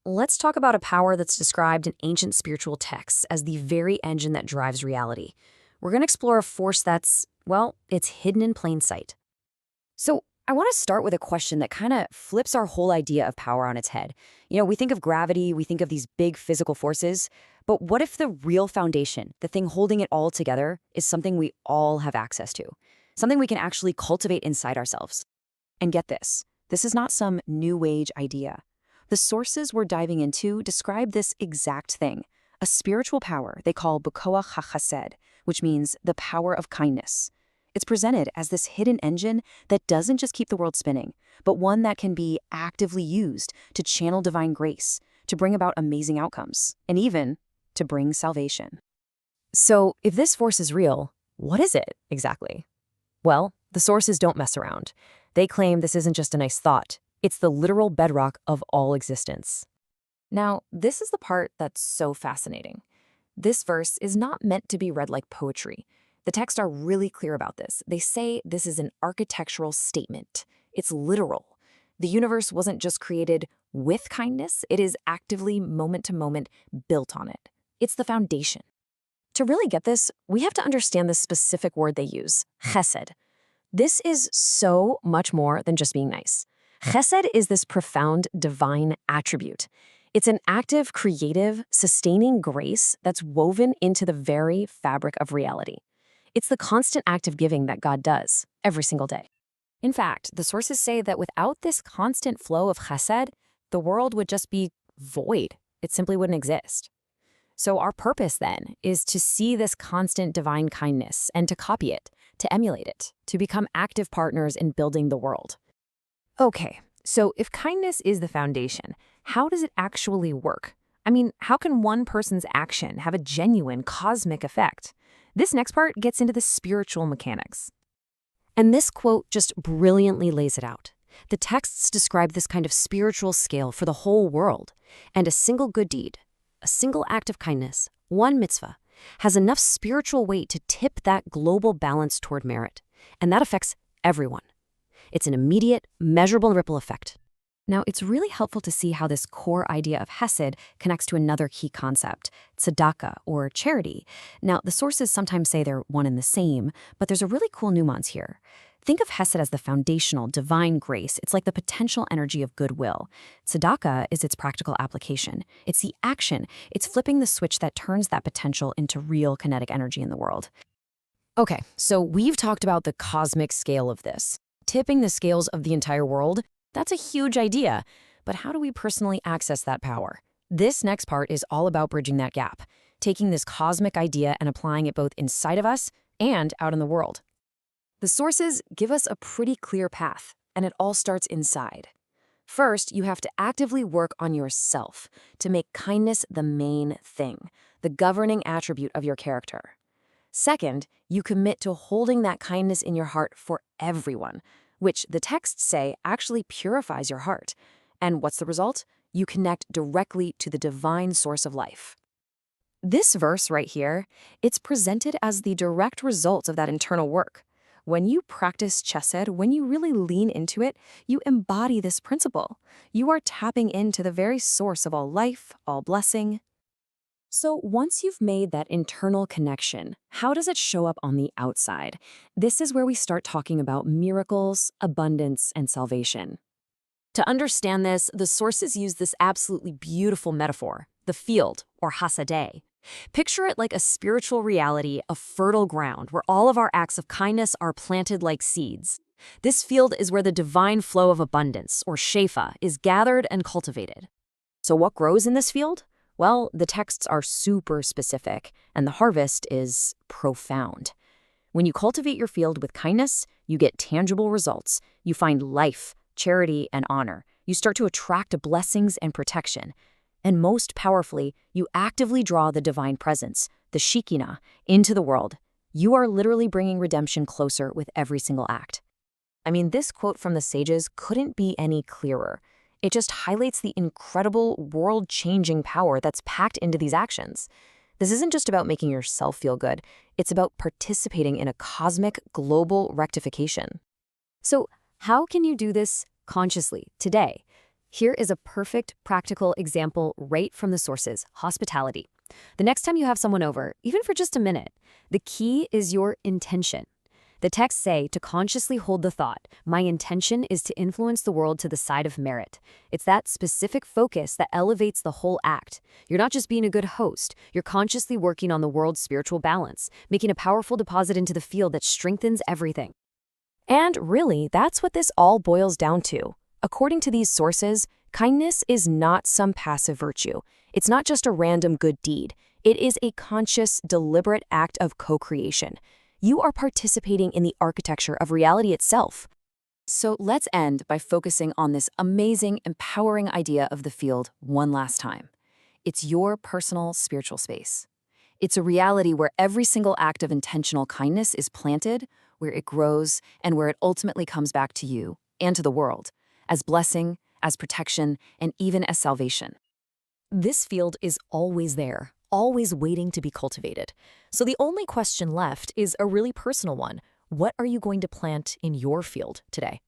let's talk about a power that's described in ancient spiritual texts as the very engine that drives reality. We're going to explore a force that's, well, it's hidden in plain sight. So I want to start with a question that kind of flips our whole idea of power on its head. We think of gravity, we think of these big physical forces, but what if the real foundation, the thing holding it all together, is something we all have access to? Something we can actually cultivate inside ourselves. And get this is not some new age idea. The sources we're diving into describe this exact thing, a spiritual power they call B'koach HaChesed, which means the power of kindness. It's presented as this hidden engine that doesn't just keep the world spinning, but one that can be actively used to channel divine grace, to bring about amazing outcomes, and even to bring salvation. So, if this force is real, what is it exactly? Well, the sources don't mess around. They claim this isn't just a nice thought. It's the literal bedrock of all existence. Now, this is the part that's so fascinating. This verse is not meant to be read like poetry. The texts are really clear about this. They say this is an architectural statement. It's literal. The universe wasn't just created with kindness, it is actively, moment to moment, built on it. It's the foundation. To really get this, we have to understand the specific word they use, chesed. This is so much more than just being nice. Chesed is this profound divine attribute. It's an active, creative, sustaining grace that's woven into the very fabric of reality. It's the constant act of giving that God does every single day. In fact, the sources say that without this constant flow of chesed, the world would just be void. It simply wouldn't exist. So our purpose then is to see this constant divine kindness and to copy it, to emulate it, to become active partners in building the world. Okay, so if kindness is the foundation, how does it actually work? I mean, how can one person's action have a genuine cosmic effect? This next part gets into the spiritual mechanics. And this quote just brilliantly lays it out. The texts describe this kind of spiritual scale for the whole world, and a single good deed, a single act of kindness, one mitzvah, has enough spiritual weight to tip that global balance toward merit, and that affects everyone. It's an immediate, measurable ripple effect. Now, it's really helpful to see how this core idea of Hesed connects to another key concept, tzedakah, or charity. Now, the sources sometimes say they're one and the same, but there's a really cool nuance here. Think of Hesed as the foundational, divine grace. It's like the potential energy of goodwill. Tzedakah is its practical application. It's the action. It's flipping the switch that turns that potential into real kinetic energy in the world. Okay, so we've talked about the cosmic scale of this. Tipping the scales of the entire world, that's a huge idea. But how do we personally access that power? This next part is all about bridging that gap, taking this cosmic idea and applying it both inside of us and out in the world. The sources give us a pretty clear path, and it all starts inside. First, you have to actively work on yourself to make kindness the main thing, the governing attribute of your character. Second, you commit to holding that kindness in your heart for everyone, which the texts say actually purifies your heart. And what's the result? You connect directly to the divine source of life. This verse right here, it's presented as the direct result of that internal work. When you practice chesed, when you really lean into it, you embody this principle. You are tapping into the very source of all life, all blessing. So once you've made that internal connection, how does it show up on the outside? This is where we start talking about miracles, abundance, and salvation. To understand this, the sources use this absolutely beautiful metaphor, the field, or hasadeh. Picture it like a spiritual reality, a fertile ground where all of our acts of kindness are planted like seeds. This field is where the divine flow of abundance, or shefa, is gathered and cultivated. So what grows in this field? Well, the texts are super specific, and the harvest is profound. When you cultivate your field with kindness, you get tangible results. You find life, charity, and honor. You start to attract blessings and protection. And most powerfully, you actively draw the divine presence, the Shekinah, into the world. You are literally bringing redemption closer with every single act. I mean, this quote from the sages couldn't be any clearer. It just highlights the incredible world-changing power that's packed into these actions. This isn't just about making yourself feel good. It's about participating in a cosmic, global rectification. So how can you do this consciously today? Here is a perfect, practical example right from the sources: hospitality. The next time you have someone over, even for just a minute, the key is your intention. The texts say to consciously hold the thought, my intention is to influence the world to the side of merit. It's that specific focus that elevates the whole act. You're not just being a good host, you're consciously working on the world's spiritual balance, making a powerful deposit into the field that strengthens everything. And really, that's what this all boils down to. According to these sources, kindness is not some passive virtue. It's not just a random good deed. It is a conscious, deliberate act of co-creation. You are participating in the architecture of reality itself. So let's end by focusing on this amazing, empowering idea of the field one last time. It's your personal spiritual space. It's a reality where every single act of intentional kindness is planted, where it grows, and where it ultimately comes back to you and to the world, as blessing, as protection, and even as salvation. This field is always there, always waiting to be cultivated. So the only question left is a really personal one. What are you going to plant in your field today?